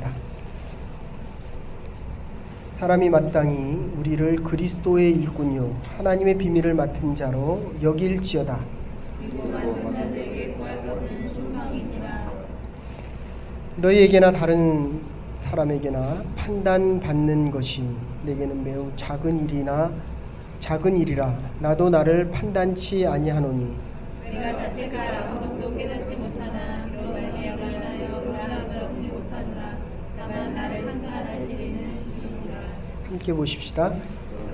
기도하겠습니다. 사람이 마땅히 우리를 그리스도의 일꾼이요 하나님의 비밀을 맡은 자로 여길지어다. 너희에게나 다른 사람에게나 판단받는 것이 내게는 매우 작은 일이라. 나도 나를 판단치 아니하노니 내가 자책할 아무것도 깨닫지 못하나 그로 말미암아 나를 얻지 못하노라. 다만 나를 판단하시리는 주시니라. 함께 보십시다.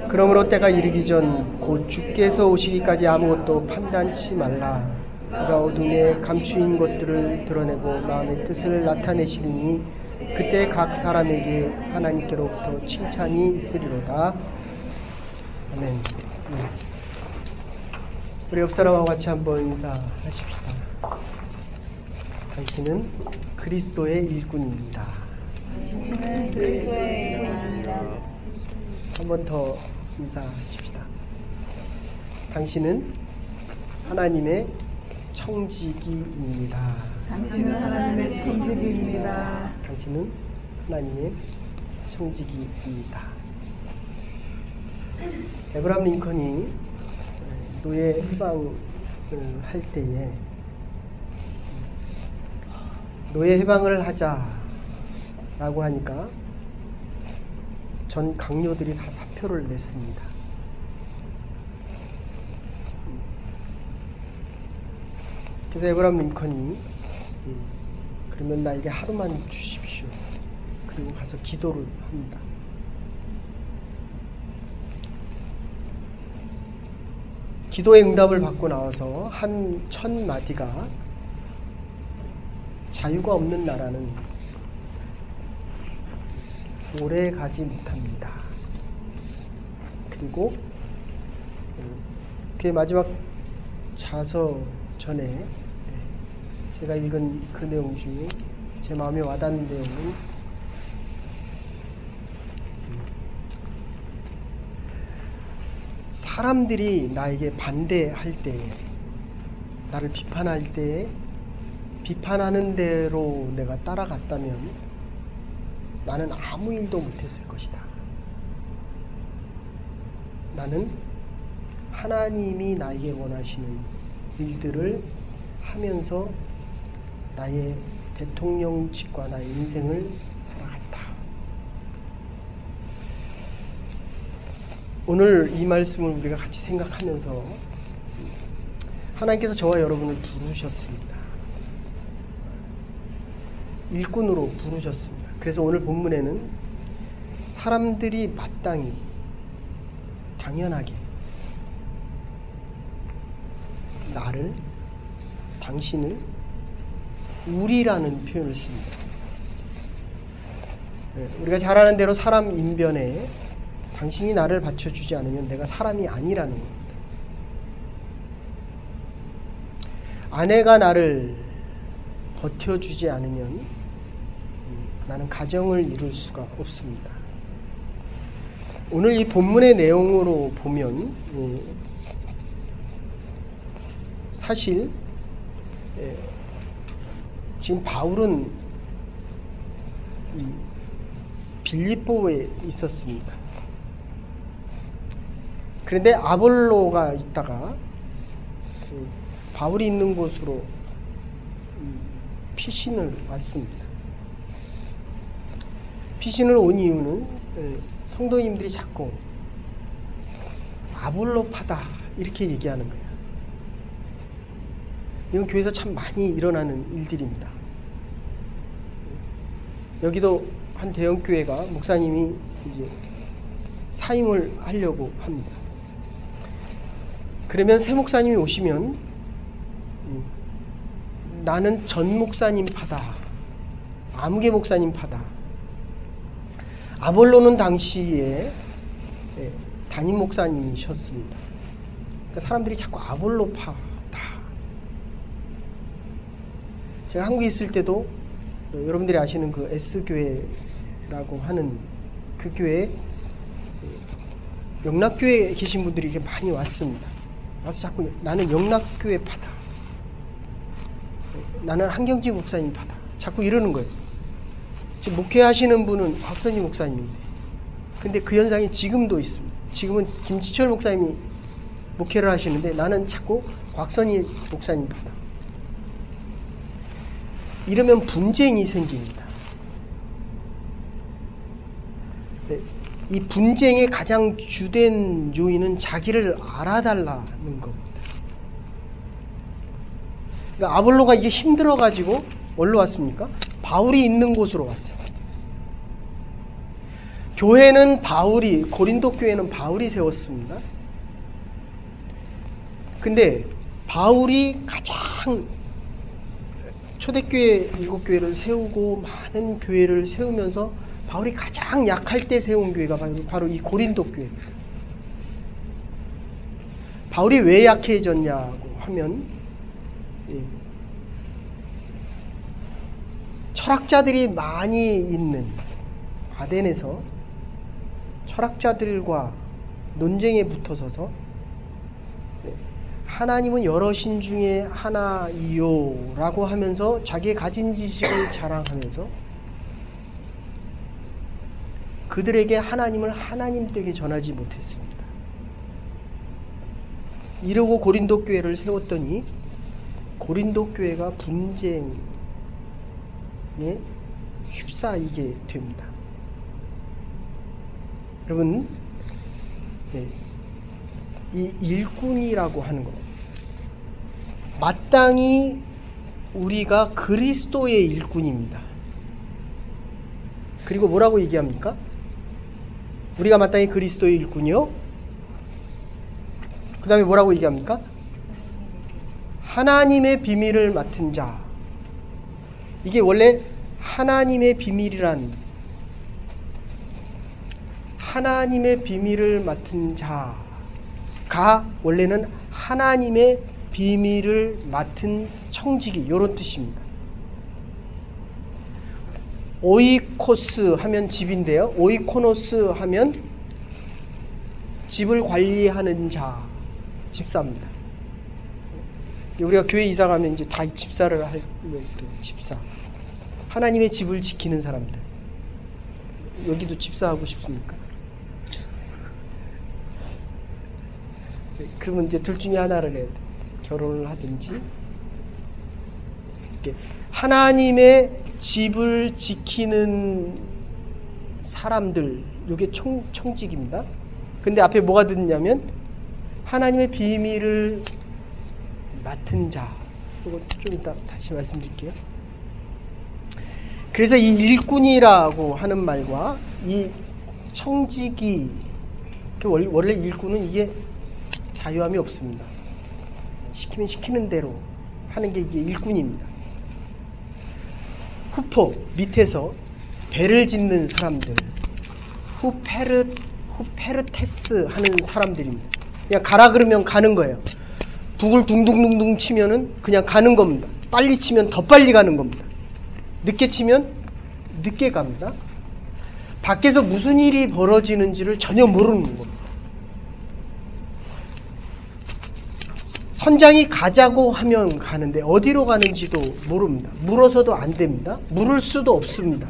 그러므로 때가 이르기 전 곧 주께서 오시기까지 아무것도 판단치 말라. 그가 어둠에 감추인 것들을 드러내고 마음의 뜻을 나타내시리니 그때 각 사람에게 하나님께로부터 칭찬이 있으리로다. 아멘. 우리 옆 사람하고 같이 한번 인사하십시다. 당신은 그리스도의 일꾼입니다. 당신은 그리스도의 일꾼입니다. 한 번 더 인사하십시다. 당신은 하나님의 청지기입니다. 당신은 하나님의 청지기입니다. 당신은 하나님의 청지기입니다. 에브라함 링컨이 노예 해방을 할 때에 노예 해방을 하자라고 하니까 전 강요들이 다 사표를 냈습니다. 그래서 에브라함 링컨이 그러면 나에게 하루만 주십시오. 그리고 가서 기도를 합니다. 기도의 응답을 받고 나와서 한 첫 마디가 자유가 없는 나라는 오래 가지 못합니다. 그리고 그의 마지막 자서 전에 제가 읽은 그 내용 중에 제 마음에 와닿는 내용은 사람들이 나에게 반대할 때에, 나를 비판할 때에 비판하는 대로 내가 따라갔다면 나는 아무 일도 못했을 것이다. 나는 하나님이 나에게 원하시는 일들을 하면서 나의 대통령직과 나의 인생을 살아갔다. 오늘 이 말씀을 우리가 같이 생각하면서 하나님께서 저와 여러분을 부르셨습니다. 일꾼으로 부르셨습니다. 그래서 오늘 본문에는 사람들이 마땅히 당연하게 나를, 당신을 우리라는 표현을 씁니다. 우리가 잘 아는 대로 사람 인변에 당신이 나를 받쳐주지 않으면 내가 사람이 아니라는 겁니다. 아내가 나를 버텨주지 않으면 나는 가정을 이룰 수가 없습니다. 오늘 이 본문의 내용으로 보면 사실 지금 바울은 이 빌립보에 있었습니다. 그런데 아볼로가 있다가 바울이 있는 곳으로 피신을 왔습니다. 피신을 온 이유는 성도님들이 자꾸 아볼로파다 이렇게 얘기하는 거예요. 이건 교회에서 참 많이 일어나는 일들입니다. 여기도 한 대형 교회가 목사님이 이제 사임을 하려고 합니다. 그러면 새 목사님이 오시면 나는 전 목사님 파다, 아무개 목사님 파다. 아볼로는 당시에 담임 목사님이셨습니다. 그러니까 사람들이 자꾸 아볼로 파다. 제가 한국에 있을 때도 여러분들이 아시는 그 S교회라고 하는 그 교회에 영락교회에 계신 분들이 이렇게 많이 왔습니다. 와서 자꾸 나는 영락교회 파다, 나는 한경지 목사님 파다, 자꾸 이러는 거예요. 지금 목회하시는 분은 곽선희 목사님인데, 근데 그 현상이 지금도 있습니다. 지금은 김지철 목사님이 목회를 하시는데 나는 자꾸 곽선희 목사님 받아. 이러면 분쟁이 생깁니다. 네, 이 분쟁의 가장 주된 요인은 자기를 알아달라는 겁니다. 그러니까 아볼로가 이게 힘들어가지고 어디로 왔습니까? 바울이 있는 곳으로 왔어요. 교회는 바울이, 고린도 교회는 바울이 세웠습니다. 근데 바울이 가장 초대교회 7교회를 세우고 많은 교회를 세우면서 바울이 가장 약할 때 세운 교회가 바로 이 고린도 교회입니다. 바울이 왜 약해졌냐고 하면 철학자들이 많이 있는 아덴에서 철학자들과 논쟁에 붙어서서 하나님은 여러 신 중에 하나이요 라고 하면서 자기의 가진 지식을 자랑하면서 그들에게 하나님을 하나님되게 전하지 못했습니다. 이러고 고린도 교회를 세웠더니 고린도 교회가 분쟁에 휩싸이게 됩니다. 여러분, 이 일꾼이라고 하는 것, 마땅히 우리가 그리스도의 일꾼입니다. 그리고 뭐라고 얘기합니까? 우리가 마땅히 그리스도의 일꾼이요. 그 다음에 뭐라고 얘기합니까? 하나님의 비밀을 맡은 자. 이게 원래 하나님의 비밀이란, 하나님의 비밀을 맡은 자가 원래는 하나님의 비밀을 맡은 청지기, 이런 뜻입니다. 오이코스 하면 집인데요, 오이코노스 하면 집을 관리하는 자, 집사입니다. 우리가 교회 이사 가면 이제 다 집사를 할, 집사. 하나님의 집을 지키는 사람들. 여기도 집사하고 싶습니까? 그러면 이제 둘 중에 하나를 해야 돼. 결혼을 하든지. 하나님의 집을 지키는 사람들, 이게 청직입니다. 근데 앞에 뭐가 듣냐면 하나님의 비밀을 맡은 자. 이거 좀 이따 다시 말씀드릴게요. 그래서 이 일꾼이라고 하는 말과 이 청지기, 원래 일꾼은 이게 자유함이 없습니다. 시키면 시키는 대로 하는 게 이게 일꾼입니다. 후포, 밑에서 배를 짓는 사람들, 후페르테스 하는 사람들입니다. 그냥 가라 그러면 가는 거예요. 북을 둥둥둥둥 치면은 그냥 가는 겁니다. 빨리 치면 더 빨리 가는 겁니다. 늦게 치면 늦게 갑니다. 밖에서 무슨 일이 벌어지는지를 전혀 모르는 겁니다. 선장이 가자고 하면 가는데 어디로 가는지도 모릅니다. 물어서도 안 됩니다. 물을 수도 없습니다.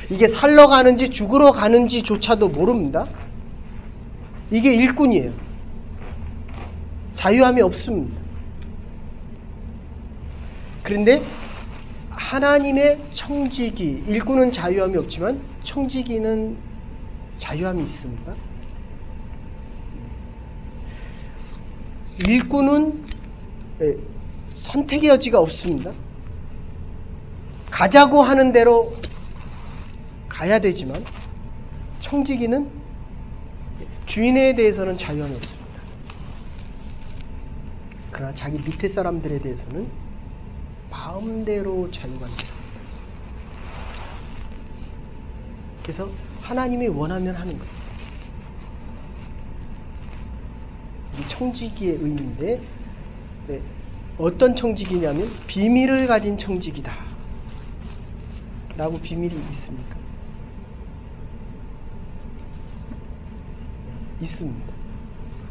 이게 살러 가는지 죽으러 가는지조차도 모릅니다. 이게 일꾼이에요. 자유함이 없습니다. 그런데 하나님의 청지기, 일꾼은 자유함이 없지만 청지기는 자유함이 있습니다. 일꾼은 선택의 여지가 없습니다. 가자고 하는 대로 가야 되지만 청지기는 주인에 대해서는 자유함이 없습니다. 그러나 자기 밑에 사람들에 대해서는 마음대로 자유가 있습니다. 그래서 하나님이 원하면 하는 거예요. 이 청지기의 의미인데, 어떤 청지기냐면 비밀을 가진 청지기다 라고 비밀이 있습니까? 있습니다.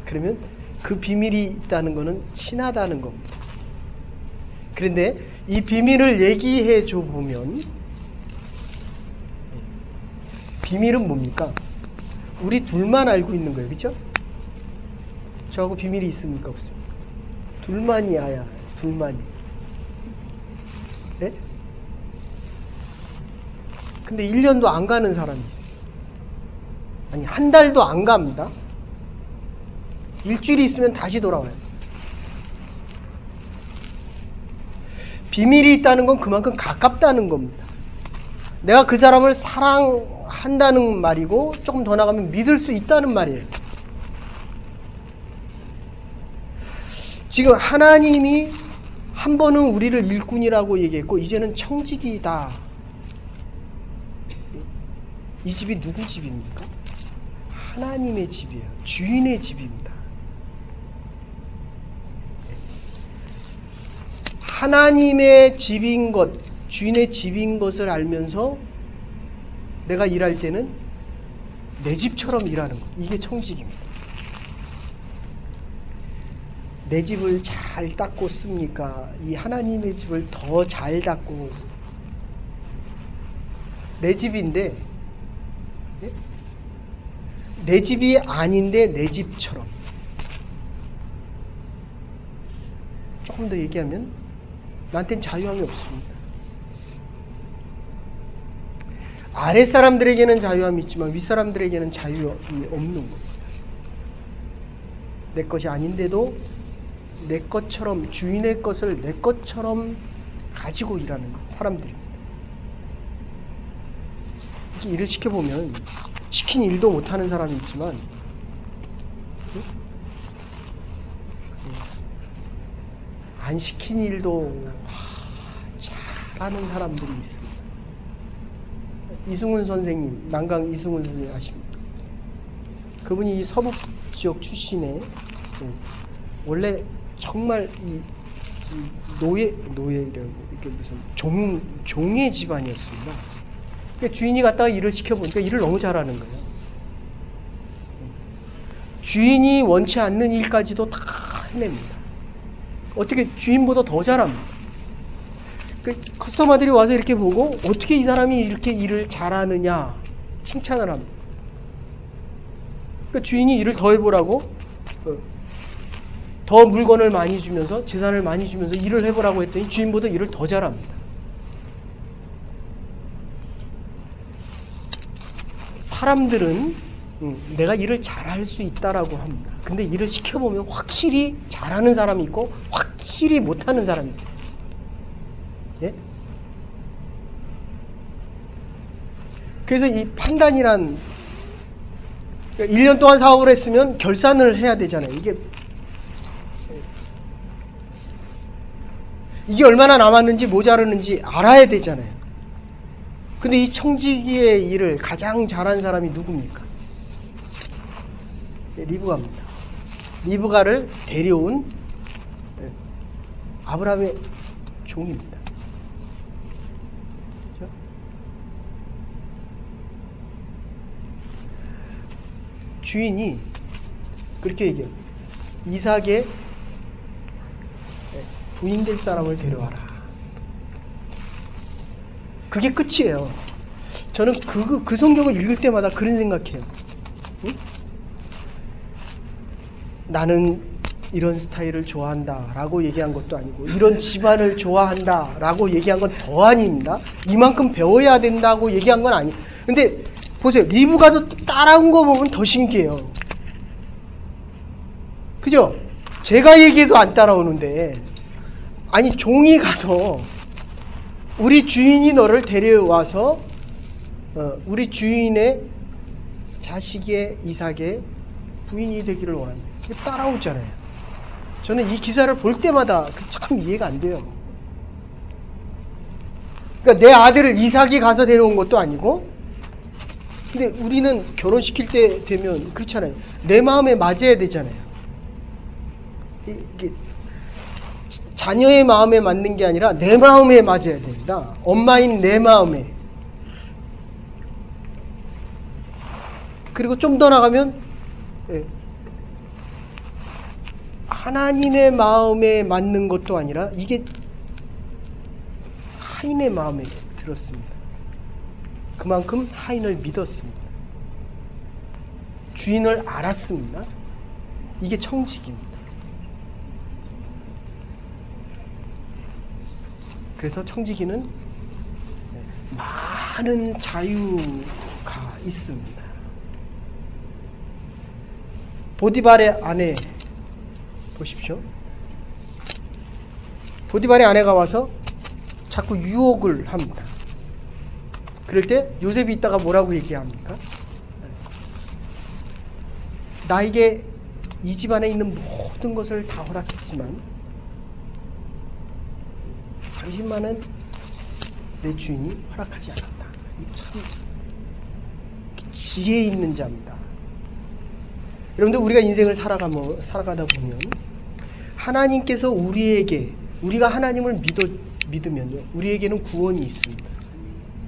그러면 그 비밀이 있다는 것은 친하다는 겁니다. 그런데 이 비밀을 얘기해 줘 보면 비밀은 뭡니까? 우리 둘만 알고 있는 거예요. 그렇죠? 저하고 비밀이 있습니까? 없습니까? 둘만이 아야. 둘만이. 네? 근데 1년도 안 가는 사람이죠. 아니, 한 달도 안 갑니다. 일주일이 있으면 다시 돌아와요. 비밀이 있다는 건 그만큼 가깝다는 겁니다. 내가 그 사람을 사랑한다는 말이고, 조금 더 나가면 믿을 수 있다는 말이에요. 지금 하나님이 한 번은 우리를 일꾼이라고 얘기했고, 이제는 청지기다. 이 집이 누구 집입니까? 하나님의 집이에요. 주인의 집입니다. 하나님의 집인 것, 주인의 집인 것을 알면서 내가 일할 때는 내 집처럼 일하는 것. 이게 청지기입니다. 내 집을 잘 닦고 씁니까? 이 하나님의 집을 더 잘 닦고. 내 집인데, 내 집이 아닌데 내 집처럼. 조금 더 얘기하면 나한테는 자유함이 없습니다. 아랫사람들에게는 자유함이 있지만 윗사람들에게는 자유함이 없는 겁니다. 내 것이 아닌데도 내 것처럼, 주인의 것을 내 것처럼 가지고 일하는 사람들입니다. 이렇게 일을 시켜보면 시킨 일도 못하는 사람이 있지만 안 시킨 일도 잘하는 사람들이 있습니다. 이승훈 선생님, 난강 이승훈 선생님 아십니까? 그분이 이 서북 지역 출신의, 원래 정말 이 노예라고, 이렇게 무슨 종의 집안이었습니다. 그러니까 주인이 갔다가 일을 시켜보니까 일을 너무 잘하는 거예요. 주인이 원치 않는 일까지도 다 해냅니다. 어떻게 주인보다 더 잘합니다. 그 커스터마들이 와서 이렇게 보고 어떻게 이 사람이 이렇게 일을 잘하느냐 칭찬을 합니다. 그러니까 주인이 일을 더 해보라고, 더 물건을 많이 주면서, 재산을 많이 주면서 일을 해보라고 했더니 주인보다 일을 더 잘합니다. 사람들은 내가 일을 잘할 수 있다라고 합니다. 근데 일을 시켜보면 확실히 잘하는 사람이 있고 확실히 못하는 사람이 있어요. 예? 그래서 이 판단이란, 그러니까 1년 동안 사업을 했으면 결산을 해야 되잖아요. 이게 얼마나 남았는지 모자르는지 알아야 되잖아요. 근데 이 청지기의 일을 가장 잘한 사람이 누굽니까? 리브가입니다. 리브가를 데려온 아브라함의 종입니다. 그렇죠? 주인이 그렇게 얘기해요. 이삭의 부인 될 사람을 데려와라. 그게 끝이에요. 저는 그 성경을 읽을 때마다 그런 생각해요. 응? 나는 이런 스타일을 좋아한다 라고 얘기한 것도 아니고, 이런 집안을 좋아한다 라고 얘기한 건 더 아닙니다. 이만큼 배워야 된다고 얘기한 건 아니에요. 근데 보세요. 리브가도 따라온 거 보면 더 신기해요. 그죠? 제가 얘기해도 안 따라오는데, 아니 종이 가서 우리 주인이 너를 데려와서 우리 주인의 자식의 이삭의 부인이 되기를 원한다. 따라오잖아요. 저는 이 기사를 볼 때마다 참 이해가 안 돼요. 그러니까 내 아들을 이삭이 가서 데려온 것도 아니고, 근데 우리는 결혼시킬 때 되면 그렇잖아요. 내 마음에 맞아야 되잖아요. 이게 자녀의 마음에 맞는 게 아니라 내 마음에 맞아야 된다. 엄마인 내 마음에. 그리고 좀 더 나가면 하나님의 마음에 맞는 것도 아니라 이게 하인의 마음에 들었습니다. 그만큼 하인을 믿었습니다. 주인을 알았습니다. 이게 청지기입니다. 그래서 청지기는 많은 자유가 있습니다. 보디발의 아내 보십시오. 보디발의 아내가 와서 자꾸 유혹을 합니다. 그럴 때 요셉이 이따가 뭐라고 얘기합니까? 나에게 이 집안에 있는 모든 것을 다 허락했지만 당신만은 내 주인이 허락하지 않았다. 참 지혜 있는 자입니다. 여러분들, 우리가 인생을 살아가다 보면 하나님께서 우리가 하나님을 믿으면요, 우리에게는 구원이 있습니다.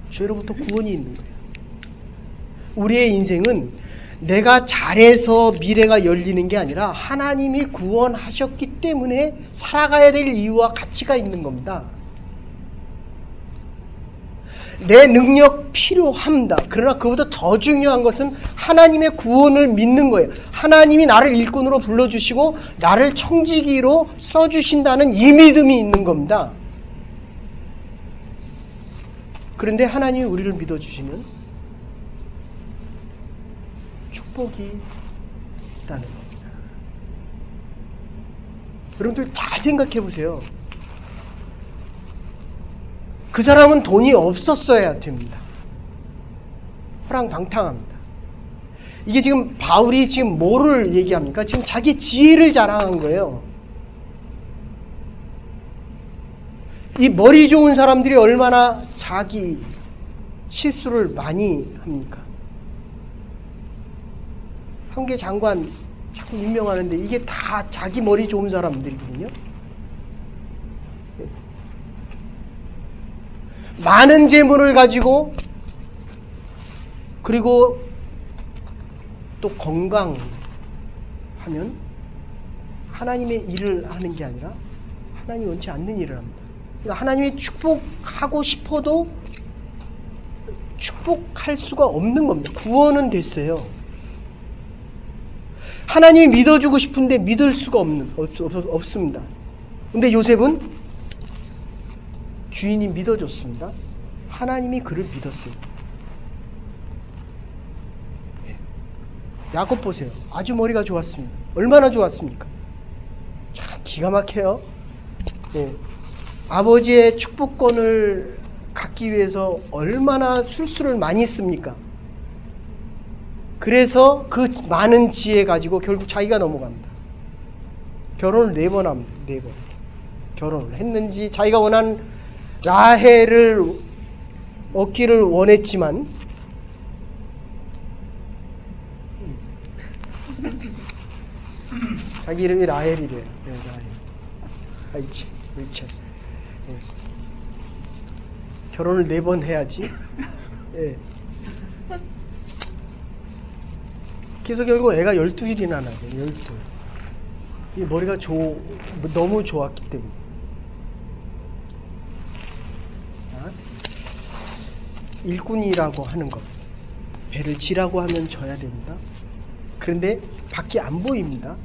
죄로부터 구원이 있는 거예요. 우리의 인생은 내가 잘해서 미래가 열리는 게 아니라 하나님이 구원하셨기 때문에 살아가야 될 이유와 가치가 있는 겁니다. 내 능력 필요합니다. 그러나 그보다 더 중요한 것은 하나님의 구원을 믿는 거예요. 하나님이 나를 일꾼으로 불러주시고 나를 청지기로 써주신다는 이 믿음이 있는 겁니다. 그런데 하나님이 우리를 믿어주시면 축복이 있다는 겁니다. 여러분들 잘 생각해 보세요. 그 사람은 돈이 없었어야 됩니다. 호랑방탕합니다. 이게 지금 바울이 지금 뭐를 얘기합니까? 지금 자기 지혜를 자랑한 거예요. 이 머리 좋은 사람들이 얼마나 자기 실수를 많이 합니까? 한국의 장관 자꾸 임명하는데 이게 다 자기 머리 좋은 사람들이거든요. 많은 재물을 가지고, 그리고 또 건강하면 하나님의 일을 하는 게 아니라 하나님이 원치 않는 일을 합니다. 그러니까 하나님이 축복하고 싶어도 축복할 수가 없는 겁니다. 구원은 됐어요. 하나님이 믿어주고 싶은데 믿을 수가 없습니다. 근데 요셉은 주인이 믿어줬습니다. 하나님이 그를 믿었어요. 야곱 보세요. 아주 머리가 좋았습니다. 얼마나 좋았습니까? 참 기가 막혀요. 아버지의 축복권을 갖기 위해서 얼마나 술수를 많이 씁니까? 그래서 그 많은 지혜 가지고 결국 자기가 넘어갑니다. 결혼을 4번 합니다. 4번. 결혼을 했는지, 자기가 원한 라헬을 얻기를 원했지만 자기 이름이 라헬이래요. 라헬. 리첼. 결혼을 4번 해야지. 그래서 결국 애가 12일이나 나요. 12. 이 머리가 너무 좋았기 때문에. 일꾼이라고 하는 것, 배를 지라고 하면 져야 됩니다. 그런데 밖이 안 보입니다.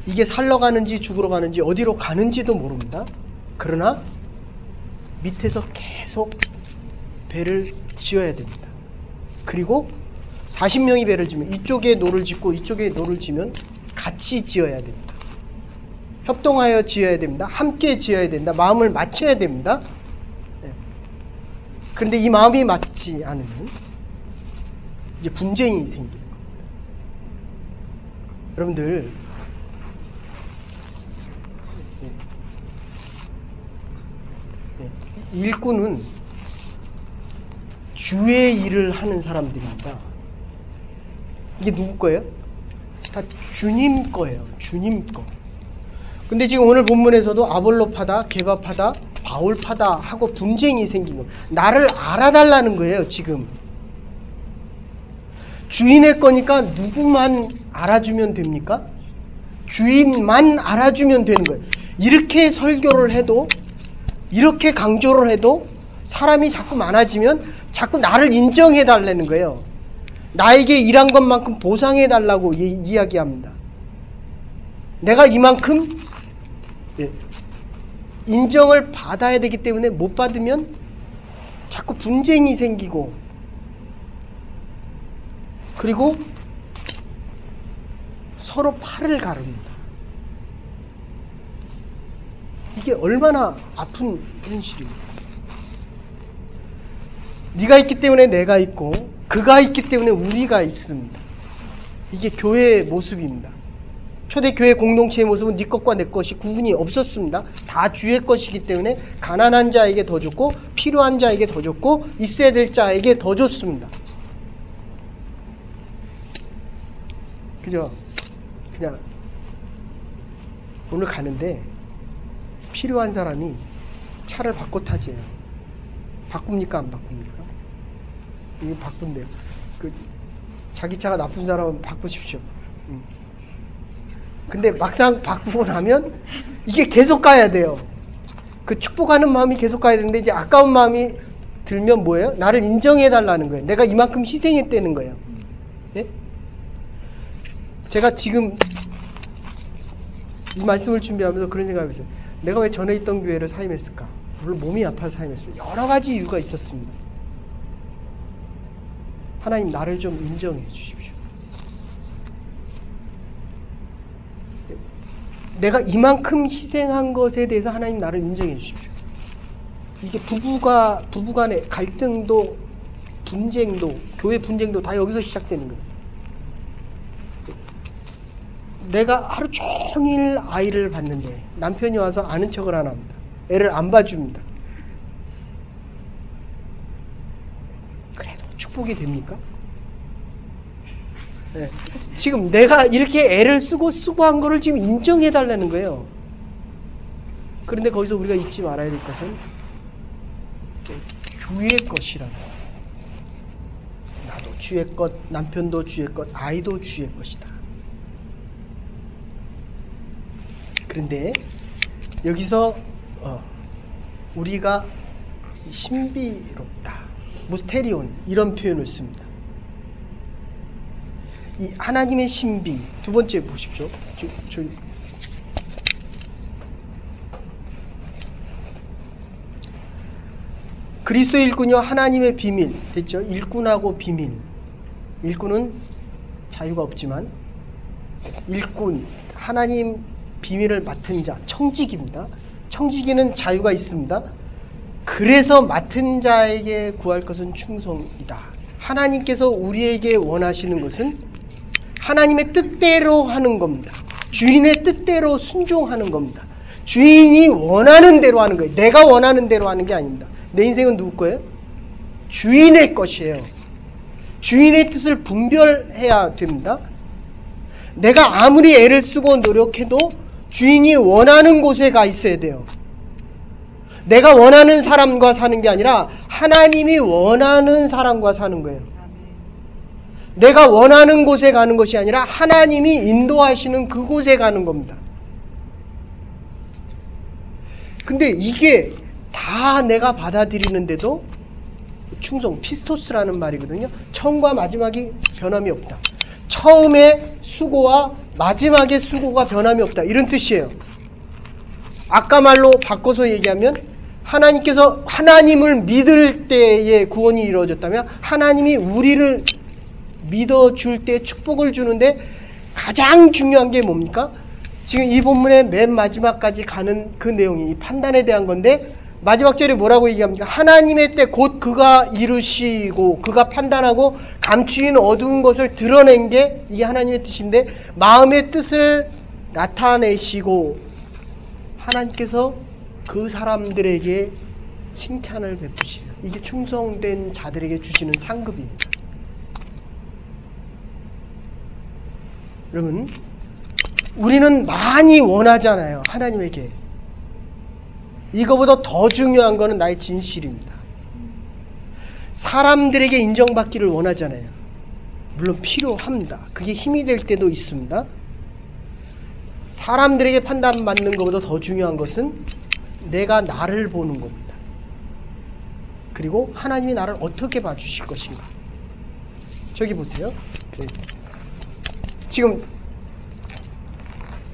이게 살러 가는지 죽으러 가는지 어디로 가는지도 모릅니다. 그러나 밑에서 계속 배를 지어야 됩니다. 그리고 40명이 배를 지면 이쪽에 노를 짓고 이쪽에 노를 지면 같이 지어야 됩니다. 협동하여 지어야 됩니다. 함께 지어야 된다. 마음을 맞춰야 됩니다. 그런데 이 마음이 맞지 않으면 이제 분쟁이 생기는 겁니다. 여러분들, 일꾼은 주의 일을 하는 사람들입니다. 이게 누구 거예요? 다 주님 거예요. 주님 거. 근데 지금 오늘 본문에서도 아볼로파다, 게바파다, 바울파다 하고 분쟁이 생긴 거예요. 나를 알아달라는 거예요. 지금 주인의 거니까 누구만 알아주면 됩니까? 주인만 알아주면 되는 거예요. 이렇게 설교를 해도, 이렇게 강조를 해도 사람이 자꾸 많아지면 자꾸 나를 인정해 달라는 거예요. 나에게 일한 것만큼 보상해 달라고 이야기합니다. 내가 이만큼 인정을 받아야 되기 때문에 못 받으면 자꾸 분쟁이 생기고, 그리고 서로 팔을 가릅니다. 이게 얼마나 아픈 현실입니까? 네가 있기 때문에 내가 있고, 그가 있기 때문에 우리가 있습니다. 이게 교회의 모습입니다. 초대교회 공동체의 모습은 네 것과 내 것이 구분이 없었습니다. 다 주의 것이기 때문에 가난한 자에게 더 줬고, 필요한 자에게 더 줬고, 있어야 될 자에게 더 줬습니다. 그죠? 그냥 오늘 가는데 필요한 사람이 차를 바꿔 타지요. 바꿉니까 안 바꿉니까? 이거 바꾼대요. 자기 차가 나쁜 사람은 바꾸십시오. 근데 막상 바꾸고 나면 이게 계속 가야 돼요. 그 축복하는 마음이 계속 가야 되는데, 이제 아까운 마음이 들면 뭐예요? 나를 인정해 달라는 거예요. 내가 이만큼 희생했다는 거예요. 예? 제가 지금 이 말씀을 준비하면서 그런 생각을 했어요. 내가 왜 전에 있던 교회를 사임했을까? 물론 몸이 아파서 사임했어요. 여러 가지 이유가 있었습니다. 하나님, 나를 좀 인정해 주십시오. 내가 이만큼 희생한 것에 대해서 하나님 나를 인정해 주십시오. 이게 부부간의 갈등도, 분쟁도, 교회 분쟁도 다 여기서 시작되는 거예요. 내가 하루 종일 아이를 봤는데 남편이 와서 아는 척을 안 합니다. 애를 안 봐줍니다. 그래도 축복이 됩니까? 네. 지금 내가 이렇게 애를 쓰고 한 거를 지금 인정해 달라는 거예요. 그런데 거기서 우리가 잊지 말아야 될 것은 주의 것이라는 거예요. 나도 주의 것, 남편도 주의 것, 아이도 주의 것이다. 그런데 여기서 우리가 신비롭다, 무스테리온, 이런 표현을 씁니다. 이 하나님의 신비, 두 번째 보십시오. 그리스도의 일꾼이요 하나님의 비밀, 됐죠? 일꾼하고 비밀. 일꾼은 자유가 없지만 일꾼, 하나님 비밀을 맡은 자, 청지기입니다. 청지기는 자유가 있습니다. 그래서 맡은 자에게 구할 것은 충성이다. 하나님께서 우리에게 원하시는 것은 하나님의 뜻대로 하는 겁니다. 주인의 뜻대로 순종하는 겁니다. 주인이 원하는 대로 하는 거예요. 내가 원하는 대로 하는 게 아닙니다. 내 인생은 누구 거예요? 주인의 것이에요. 주인의 뜻을 분별해야 됩니다. 내가 아무리 애를 쓰고 노력해도 주인이 원하는 곳에 가 있어야 돼요. 내가 원하는 사람과 사는 게 아니라 하나님이 원하는 사람과 사는 거예요. 내가 원하는 곳에 가는 것이 아니라 하나님이 인도하시는 그곳에 가는 겁니다. 근데 이게 다 내가 받아들이는데도 충성, 피스토스라는 말이거든요. 처음과 마지막이 변함이 없다. 처음의 수고와 마지막의 수고가 변함이 없다, 이런 뜻이에요. 아까 말로 바꿔서 얘기하면 하나님께서 하나님을 믿을 때에 구원이 이루어졌다면 하나님이 우리를 믿어줄 때 축복을 주는데 가장 중요한 게 뭡니까? 지금 이 본문의 맨 마지막까지 가는 그 내용이 이 판단에 대한 건데, 마지막 절에 뭐라고 얘기합니까? 하나님의 때 곧 그가 이루시고 그가 판단하고 감추인 어두운 것을 드러낸 게 이게 하나님의 뜻인데, 마음의 뜻을 나타내시고 하나님께서 그 사람들에게 칭찬을 베푸시는, 이게 충성된 자들에게 주시는 상급입니다. 여러분, 우리는 많이 원하잖아요. 하나님에게. 이거보다 더 중요한 거는 나의 진실입니다. 사람들에게 인정받기를 원하잖아요. 물론 필요합니다. 그게 힘이 될 때도 있습니다. 사람들에게 판단받는 것보다 더 중요한 것은 내가 나를 보는 겁니다. 그리고 하나님이 나를 어떻게 봐주실 것인가. 저기 보세요. 네. 지금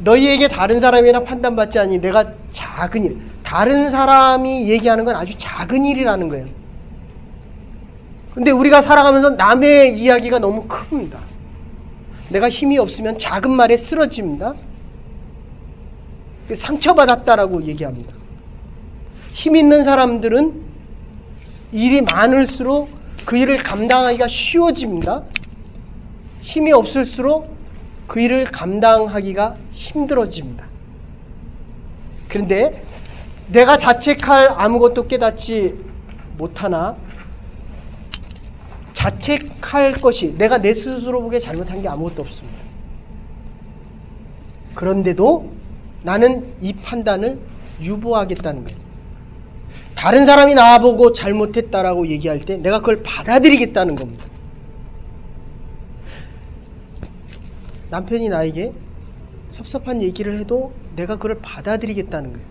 너희에게 다른 사람이나 판단받지 않니 내가 작은 일, 다른 사람이 얘기하는 건 아주 작은 일이라는 거예요. 근데 우리가 살아가면서 남의 이야기가 너무 큽니다. 내가 힘이 없으면 작은 말에 쓰러집니다. 상처받았다라고 얘기합니다. 힘 있는 사람들은 일이 많을수록 그 일을 감당하기가 쉬워집니다. 힘이 없을수록 그 일을 감당하기가 힘들어집니다. 그런데 내가 자책할 아무것도 깨닫지 못하나 자책할 것이 내가 내 스스로 보기에 잘못한 게 아무것도 없습니다. 그런데도 나는 이 판단을 유보하겠다는 거예요. 다른 사람이 나보고 잘못했다라고 얘기할 때 내가 그걸 받아들이겠다는 겁니다. 남편이 나에게 섭섭한 얘기를 해도 내가 그걸 받아들이겠다는 거예요.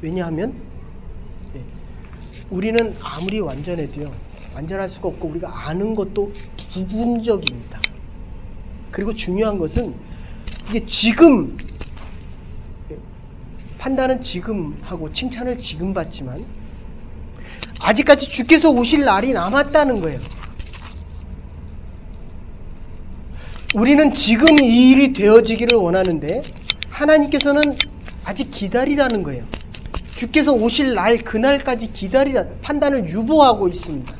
왜냐하면 우리는 아무리 완전해도요, 완전할 수가 없고 우리가 아는 것도 부분적입니다. 그리고 중요한 것은 이게 지금 판단은 지금 하고 칭찬을 지금 받지만 아직까지 주께서 오실 날이 남았다는 거예요. 우리는 지금 이 일이 되어지기를 원하는데 하나님께서는 아직 기다리라는 거예요. 주께서 오실 날 그날까지 기다리라, 판단을 유보하고 있습니다.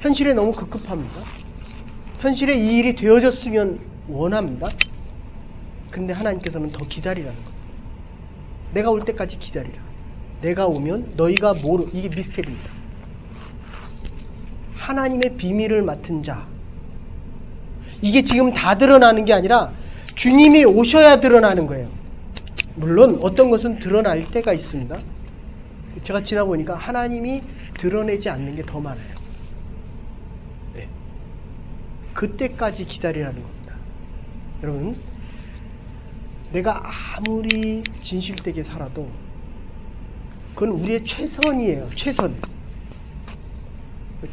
현실에 너무 급급합니다. 현실에 이 일이 되어졌으면 원합니다. 그런데 하나님께서는 더 기다리라는 거예요. 내가 올 때까지 기다리라. 내가 오면 너희가 이게 미스테리입니다. 하나님의 비밀을 맡은 자, 이게 지금 다 드러나는 게 아니라 주님이 오셔야 드러나는 거예요. 물론 어떤 것은 드러날 때가 있습니다. 제가 지나보니까 하나님이 드러내지 않는 게 더 많아요. 네. 그때까지 기다리라는 겁니다. 여러분, 내가 아무리 진실되게 살아도 그건 우리의 최선이에요. 최선.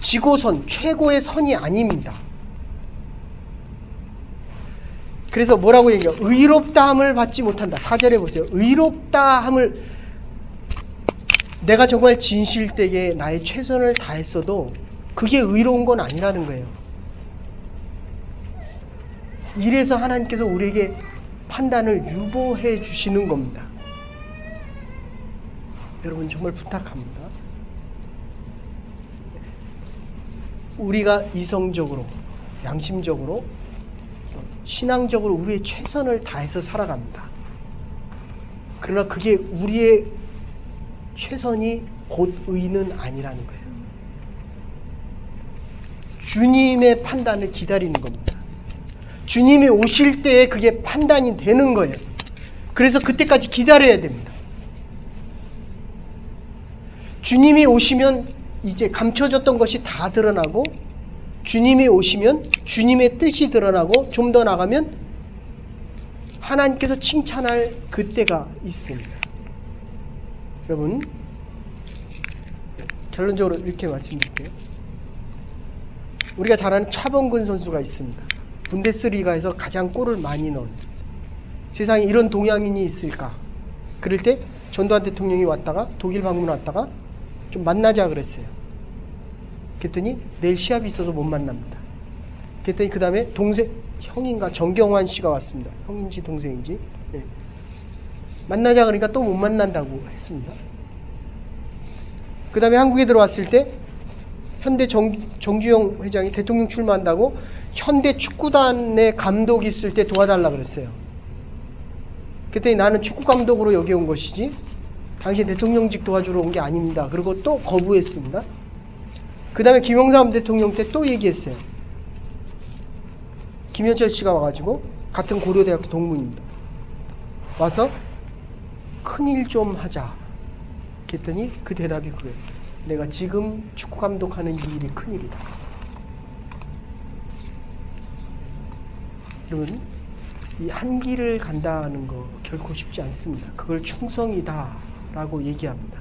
지고선, 최고의 선이 아닙니다. 그래서 뭐라고 얘기해요? 의롭다함을 받지 못한다. 4절에 보세요. 의롭다함을, 내가 정말 진실되게 나의 최선을 다했어도 그게 의로운 건 아니라는 거예요. 이래서 하나님께서 우리에게 판단을 유보해 주시는 겁니다. 여러분, 정말 부탁합니다. 우리가 이성적으로, 양심적으로, 신앙적으로 우리의 최선을 다해서 살아갑니다. 그러나 그게 우리의 최선이 곧 의는 아니라는 거예요. 주님의 판단을 기다리는 겁니다. 주님이 오실 때에 그게 판단이 되는 거예요. 그래서 그때까지 기다려야 됩니다. 주님이 오시면 이제 감춰졌던 것이 다 드러나고, 주님이 오시면 주님의 뜻이 드러나고, 좀 더 나가면 하나님께서 칭찬할 그때가 있습니다. 여러분, 결론적으로 이렇게 말씀드릴게요. 우리가 잘 아는 차범근 선수가 있습니다. 분데스리가에서 가장 골을 많이 넣은, 세상에 이런 동양인이 있을까? 그럴 때 전두환 대통령이 왔다가, 독일 방문 왔다가 좀 만나자 그랬어요. 그랬더니 내일 시합이 있어서 못 만납니다. 그랬더니 그 다음에 형인가 정경환 씨가 왔습니다. 형인지 동생인지. 네. 만나자 그러니까 또 못 만난다고 했습니다. 그 다음에 한국에 들어왔을 때 현대 정주영 회장이 대통령 출마한다고 현대 축구단의 감독이 있을 때 도와달라 그랬어요. 그랬더니 나는 축구 감독으로 여기 온 것이지 당신 대통령직 도와주러 온 게 아닙니다. 그리고 또 거부했습니다. 그 다음에 김영삼 대통령 때 또 얘기했어요. 김현철 씨가 와가지고, 같은 고려대학교 동문입니다. 와서 큰일 좀 하자. 그랬더니 그 대답이 그거예요. 내가 지금 축구 감독하는 이 일이 큰일이다. 여러분, 이 한 길을 간다는 거 결코 쉽지 않습니다. 그걸 충성이다 라고 얘기합니다.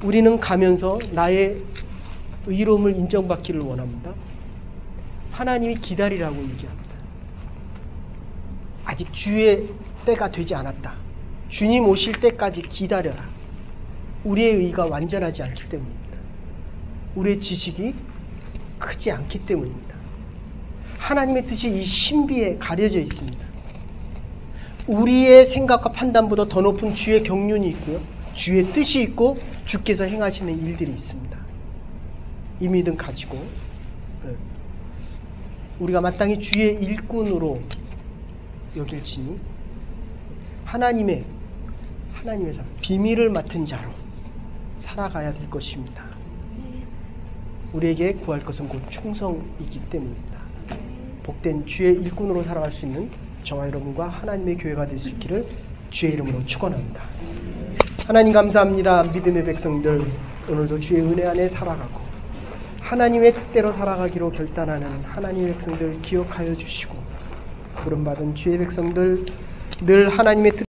우리는 가면서 나의 의로움을 인정받기를 원합니다. 하나님이 기다리라고 얘기합니다. 아직 주의 때가 되지 않았다. 주님 오실 때까지 기다려라. 우리의 의가 완전하지 않기 때문입니다. 우리의 지식이 크지 않기 때문입니다. 하나님의 뜻이 이 신비에 가려져 있습니다. 우리의 생각과 판단보다 더 높은 주의 경륜이 있고요. 주의 뜻이 있고 주께서 행하시는 일들이 있습니다. 이 믿음 가지고 우리가 마땅히 주의 일꾼으로 여길지니 하나님의 사람, 비밀을 맡은 자로 살아가야 될 것입니다. 우리에게 구할 것은 곧 충성이기 때문입니다. 복된 주의 일꾼으로 살아갈 수 있는 저와 여러분과 하나님의 교회가 될 수 있기를 주의 이름으로 축원합니다. 하나님 감사합니다. 믿음의 백성들 오늘도 주의 은혜 안에 살아가고 하나님의 뜻대로 살아가기로 결단하는 하나님의 백성들 기억하여 주시고 부름받은 주의 백성들 늘 하나님의 뜻